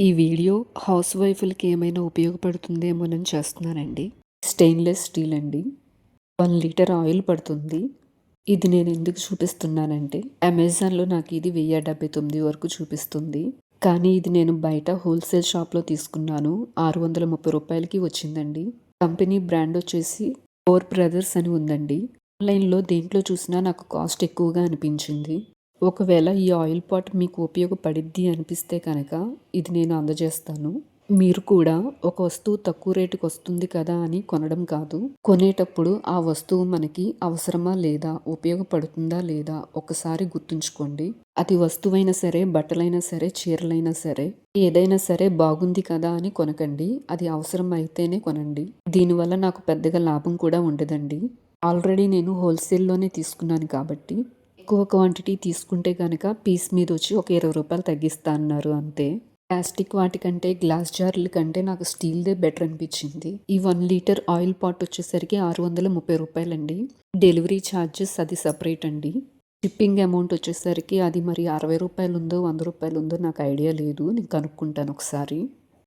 ఈ video house వైఫ్‌లకి ఏమైనా ఉపయోగపడుతుందేమోనని చేస్తున్నానండి. స్టెయిన్‌లెస్ స్టీల్ అండి. 1 లీటర్ ఆయిల్ పడుతుంది. ఇది నేను ఎందుకు చూపిస్తున్నానంటే అమెజాన్‌లో నాకు ఇది 1079 వరకు చూపిస్తుంది. కానీ ఇది నేను బయట హోల్‌సేల్ షాప్‌లో తీసుకున్నాను. రూ. 630కి వచ్చిందండి. కంపెనీ బ్రాండ్ వచ్చేసి 4 బ్రదర్స్ అని ఉందండి. ఆన్‌లైన్‌లో దేంట్లో చూసినా నాకు కాస్ట్ ఎక్కువగా అనిపించింది. ఒకవేళ ఈ ఆయిల్ పాట్ మీకు ఉపయోగపడిద్ది అనిపిస్తే కనుక ఇది నేను అందజేస్తాను. మీరు కూడా ఒక వస్తువు తక్కువ రేటుకి వస్తుంది కదా అని కొనడం కాదు. కొనేటప్పుడు ఆ వస్తువు మనకి అవసరమా లేదా, ఉపయోగపడుతుందా లేదా ఒకసారి గుర్తుంచుకోండి. అది వస్తువైనా సరే, బట్టలైనా సరే, చీరలైనా సరే, ఏదైనా సరే బాగుంది కదా అని కొనకండి. అది అవసరం అయితేనే కొనండి. దీనివల్ల నాకు పెద్దగా లాభం కూడా ఉండదండి. ఆల్రెడీ నేను హోల్‌సేల్‌లోనే తీసుకున్నాను కాబట్టి ఎక్కువ క్వాంటిటీ తీసుకుంటే గనక పీస్ మీద వచ్చి ఒక రూ. 20 తగ్గిస్తా అన్నారు అంతే. ప్లాస్టిక్ వాటికంటే గ్లాస్ జార్ల కంటే నాకు స్టీల్‌దే బెటర్ అనిపించింది. ఈ 1 లీటర్ ఆయిల్ పాట్ వచ్చేసరికి రూ. 630 అండి. డెలివరీ ఛార్జెస్ అది సెపరేట్ అండి. షిప్పింగ్ అమౌంట్ వచ్చేసరికి అది మరి రూ. 60 ఉందో, రూ. 100 ఉందో నాకు ఐడియా లేదు. నేను కనుక్కుంటాను ఒకసారి.